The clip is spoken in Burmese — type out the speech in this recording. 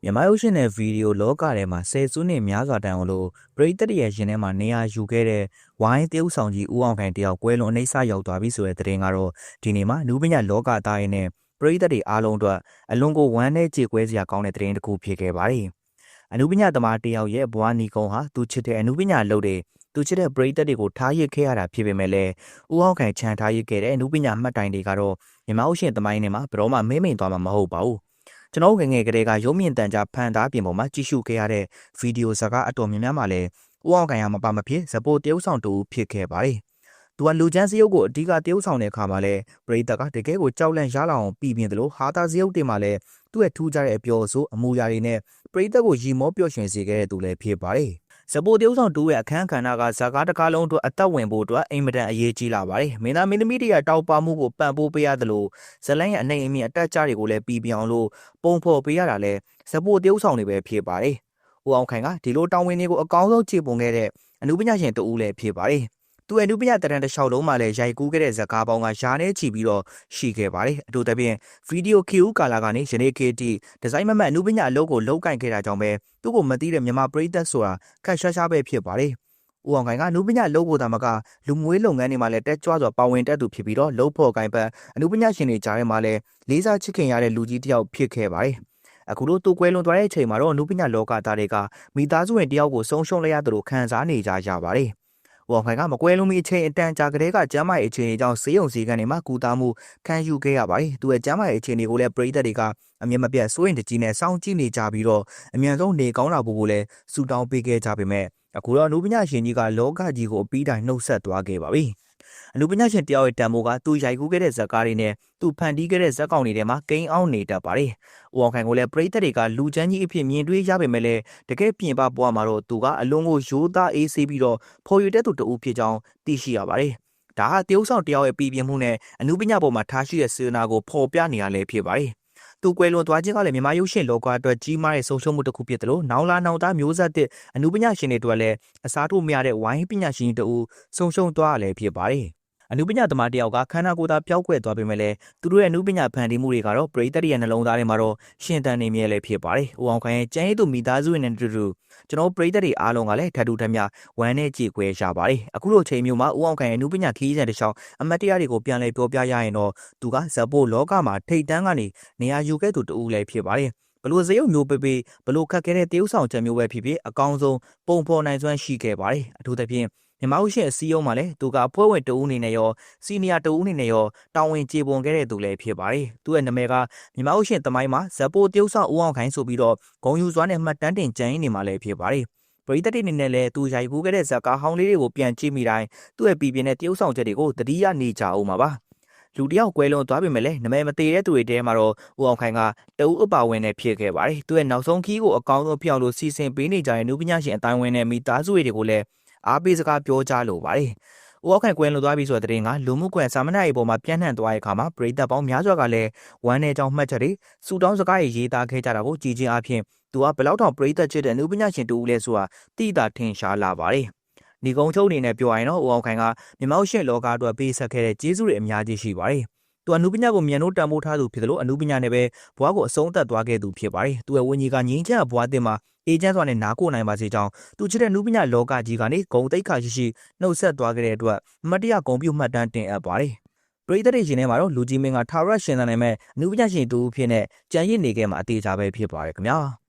မြန်မာရုပ်ရှင်နဲ့ဗီဒီယိုလောကထဲမှာဆယ်စုနှစ်များစွာတိုင်အောင်လို့ပရိသတ်ရဲ့ရင်ထဲမှာနေရာယူခဲ့တဲ့ဝိုင်းတရုပ်ဆောင်ကြီးဦးအောင်ခိုင်တယောက်ကွဲလွန်အနှိမ့်ဆရောက်သွားပြီဆိုတဲ့သတင်းကတော့ဒီနေ့မှာနူးပညာလောကသားရဲ့နဲ့ပရိသတ်တွေအားလုံးအတွက်အလွန်ကိုဝမ်းနည်းကြေကွဲစရာကောင်းတဲ့သတင်းတစ်ခုဖြစ်ခဲ့ပါတယ်။အနုပညာသမားတယောက်ရဲ့ဘဝနီကုံဟာသူချစ်တဲ့အနုပညာလုပ်တဲ့သူချစ်တဲ့ပရိသတ်တွေကိုထားရစ်ခဲ့ရတာဖြစ်ပေမဲ့လည်းဦးအောင်ခိုင်ချန်ထားရစ်ခဲ့တဲ့အနုပညာမှတ်တိုင်တွေကတော့မြန်မာဥရှင်သမိုင်းထဲမှာဘယ်တော့မှမေ့မိန်သွားမှာမဟုတ်ပါဘူး။ကျွန်တော်ငငယ်ကလေးကရုံးမြင့်တန်ကြားဖန်သားပြင်ပေါ်မှာကြည့်ရှုခဲ့ရတဲ့ဗီဒီယိုဇာတ်ကားအတော်များများမှာလည်းဦးအောင်ခိုင်ကမပါမဖြစ်ဇပိုတရုပ်ဆောင်တူဖြစ်ခဲ့ပါတယ်။သူကလူချမ်းစရုပ်ကိုအဓိကတရုပ်ဆောင်တဲ့အခါမှာလည်းပရိသတ်ကတကယ်ကိုကြောက်လန့်ရလာအောင်ပြီးပြင်းတယ်လို့ဟာတာစရုပ်တွေမှာလည်းသူ့ရဲ့ထူးခြားတဲ့အပြောအဆိုအမူအရာတွေနဲ့ပရိသတ်ကိုရီမောပျော်ရွှင်စေခဲ့တဲ့သူလည်းဖြစ်ပါတယ်။ဇပိုတရုပ်ဆောင်တူရဲ့အခန်းကဏ္ဍကဇာကားတစ်ကားလုံးအတွက်အသက်ဝင်ဖို့အတွက်အိမ်မတန်အရေးကြီးလာပါတယ်။မင်းသားမင်းသမီးတွေကတောက်ပမှုကိုပံ့ပိုးပေးရတယ်လို့ဇလန်းရဲ့အနေအမြင့်အတက်ကြတွေကိုလည်းပြီးပြောင်းလို့ပုံဖော်ပေးရတာလဲဇပိုတရုပ်ဆောင်တွေပဲဖြစ်ပါတယ်။ဦးအောင်ခိုင်ကဒီလိုတောင်းဝင်တွေကိုအကောင်းဆုံးခြေပုံခဲ့တဲ့အနုပညာရှင်တဦးလည်းဖြစ်ပါတယ်။သူ့အနုပညာတရံတစ်လျှောက်လုံးမှာလည်းရိုက်ကူးခဲ့တဲ့ဇာကားပေါင်းကယားနဲ့ချီပြီးတော့ရှိခဲ့ပါတယ်။အထူးသဖြင့်ဗီဒီယို KU ကာလာကနေယနေ့ခေတ်ထိဒီဇိုင်းမမတ်အနုပညာအလုပ်ကိုလုပ်ကင်ခဲ့တာကြောင့်ပဲသူ့ကိုမသိတဲ့မြန်မာပရိသတ်ဆိုတာခက်ရှားရှားပဲဖြစ်ပါတယ်။ဦးအောင်ခိုင်ကနုပညာလုပ်ဖို့တာမကလူမွေးလုပ်ငန်းတွေမှာလည်းတက်ကြွစွာပါဝင်တက်သူဖြစ်ပြီးတော့လုပ်ဖို့ကိုင်ပတ်အနုပညာရှင်တွေကြားထဲမှာလည်းလေးစားချစ်ခင်ရတဲ့လူကြီးတစ်ယောက်ဖြစ်ခဲ့ပါတယ်။အခုလိုသူကွဲလွန်သွားတဲ့အချိန်မှာတော့နုပညာလောကသားတွေကမိသားစုဝင်တယောက်ကိုဆုံးရှုံးလိုက်ရသလိုခံစားနေကြရပါတယ်။ဦးအောင်ခိုင်ကမကွဲလွန်မီအချိန်အတန်ကြာကလေးကကျမ်းမာရေးအခြေအနေကြောင့်ဆေးရုံဆေးခန်းတွေမှာကူတာမှုခံယူခဲ့ရပါတယ်။သူရဲ့ကျမ်းမာရေးအခြေအနေကိုလည်းပရိသတ်တွေကအမြင်မပြတ်စိုးရင်တကြီးနဲ့စောင့်ကြည့်နေကြပြီးတော့အမြန်ဆုံးနေကောင်းလာဖို့ကိုလည်းဆုတောင်းပေးခဲ့ကြပေမဲ့အခုတော့အနုပညာရှင်ကြီးကလောကကြီးကိုအပြီးတိုင်နှုတ်ဆက်သွားခဲ့ပါပြီ။အနုပညာရှင်တယောက်ရဲ့တန်ဖိုးကသူရိုက်ကူးခဲ့တဲ့ဇာတ်ကားတွေနဲ့သူဖန်တီးခဲ့တဲ့ဇာတ်ကောင်တွေထဲမှာကိန်းအောင်နေတတ်ပါတယ်။ဦးအောင်ခိုင်ကိုလည်းပရိသတ်တွေကလူချမ်းကြီးအဖြစ်မြင်တွေ့ရပေမဲ့လည်းတကယ်ပြင်ပဘဝမှာတော့သူကအလွန်ကိုရိုးသားအေးဆေးပြီးတော့ဖော်ရတဲ့သူတဦးဖြစ်ကြောင်းသိရှိရပါတယ်။ဒါဟာတရုပ်ဆောင်တယောက်ရဲ့ပြည်ပြင်းမှုနဲ့အနုပညာပေါ်မှာထားရှိတဲ့စေတနာကိုဖော်ပြနေရလဲဖြစ်ပါတယ်။သူကွယ်လွန်သွားခြင်းကလည်းမြန်မာရုပ်ရှင်လောကအတွက်ကြီးမားတဲ့ဆုံးရှုံးမှုတစ်ခုဖြစ်တယ်လို့နောင်လာနောင်သားမျိုးဆက်တဲ့အနုပညာရှင်တွေအတွက်လည်းအစားထိုးမရတဲ့ဝိုင်းပညာရှင်တဦးဆုံးရှုံးသွားရလဲဖြစ်ပါတယ်။အနုပညာသမားတယောက်ကခန္ဓာကိုယ်သာပျောက်ကွယ်သွားပေမဲ့လည်းသူတို့ရဲ့အနုပညာဖန်တီးမှုတွေကတော့ပရိသတ်ရဲ့နှလုံးသားထဲမှာတော့ရှင်သန်နေမြဲလည်းဖြစ်ပါတယ်။ဦးအောင်ခိုင်ရဲ့ကျန်းရည်သူမိသားစုဝင်နဲ့တူတူကျွန်တော်ပရိသတ်တွေအားလုံးကလည်းထပ်တူထပ်မျှဝမ်းနဲ့ကြေကွဲရပါတယ်။အခုလိုချိန်မျိုးမှာဦးအောင်ခိုင်ရဲ့အနုပညာခီးစံတစ်လျှောက်အမတ်တရားတွေကိုပြန်လည်ပြောပြရရင်တော့သူကဇပိုလောကမှာထိတ်တန်းကနေနေရာယူခဲ့သူတူလည်းဖြစ်ပါတယ်။ဘလို့ဇယုတ်မျိုးပေးဘလို့ခက်ခဲတဲ့တရုပ်ဆောင်ချက်မျိုးပဲဖြစ်ဖြစ်အကောင်းဆုံးပုံဖော်နိုင်စွမ်းရှိခဲ့ပါတယ်။အထူးသဖြင့်မြန်မာဥရှင်အစည်းအရုံးမှာလည်းသူကအဖွဲ့ဝင်တဦးအနေနဲ့ရောစီနီယာတဦးအနေနဲ့ရောတာဝန်ကျေပွန်ခဲ့တဲ့သူလည်းဖြစ်ပါတယ်။သူ့ရဲ့နာမည်ကမြန်မာဥရှင်သမိုင်းမှာဇပိုတရုပ်ဆောင်ဦးအောင်ခိုင်ဆိုပြီးတော့ဂုဏ်ယူစွာနဲ့မှတ်တမ်းတင်ကြံရင်းနေမှာလည်းဖြစ်ပါတယ်။ပရိသတ်တွေအနေနဲ့လည်းသူရိုက်ကူးခဲ့တဲ့ဇာတ်ကားဟောင်းလေးတွေကိုပြန်ကြည့်မိတိုင်းသူ့ရဲ့ပြည်ပြင်းတဲ့တရုပ်ဆောင်ချက်တွေကိုသတိရနေကြအောင်ပါပါ။လူတယောက်ကွဲလွန်သွားပြီမဲ့လည်းနာမည်မသေးတဲ့သူတွေတဲမှာတော့ဦးအောင်ခိုင်ကတဦးအပါဝင်နဲ့ဖြစ်ခဲ့ပါတယ်။သူ့ရဲ့နောက်ဆုံးခီးကိုအကောင်းဆုံးဖြစ်အောင်လို့စီစဉ်ပေးနေကြတဲ့နုပညာရှင်အတိုင်းဝင်းနဲ့မိသားစုတွေကိုလည်းအားပေးစကားပြောကြလိုပါတယ်။ဦးအောင်ခိုင်ကွယ်လွန်သွားပြီဆိုတဲ့တဲ့ကလူမှုကွယ်စာမျက်နှာတွေပေါ်မှာပြန့်နှံ့သွားတဲ့အခါမှာပရိသတ်ပေါင်းများစွာကလည်းဝမ်းနည်းကြောင်းမှတ်ချက်တွေစူတောင်းစကားရေးသားခဲ့ကြတာကိုကြည်ချင်းအဖြစ်သူကဘယ်လောက်တောင်ပရိသတ်ချစ်တဲ့အနုပညာရှင်တူဦးလဲဆိုတာသိတာထင်ရှားလာပါတယ်။ဒီကုန်းချုပ်အနေနဲ့ပြောရရင်တော့ဦးအောင်ခိုင်ကမြန်မာရှင်လောကအတွက်ပေးဆက်ခဲ့တဲ့ကျေးဇူးတွေအများကြီးရှိပါတယ်။သူအနုပညာကိုမြန်လို့တန်ဖိုးထားသူဖြစ်တယ်လို့အနုပညာနဲ့ပဲဘွားကိုအဆုံးသတ်သွားခဲ့သူဖြစ်ပါတယ်။သူရဲ့ဝိညာဉ်ကငြိမ်းချမ်းဘွားတင်မှာအေဂျင့်စွာနဲ့နားကိုနိုင်ပါစေကြောင်းသူချစ်တဲ့နုပညာလောကကြီးကနေဂုံတိတ်ခါရှိနှုတ်ဆက်သွားခဲ့တဲ့အတွက်မတရားဂုံပြုမှတ်တမ်းတင်အပ်ပါတယ်။ပရိသတ်တွေရှင်ထဲမှာတော့လူကြီးမင်းကထာဝရရှင်သန်နိုင်မဲ့နုပညာရှင်တူဖြစ်နေကြံရည်နေခဲ့မှာအသေးချာပဲဖြစ်ပါတယ်ခင်ဗျာ။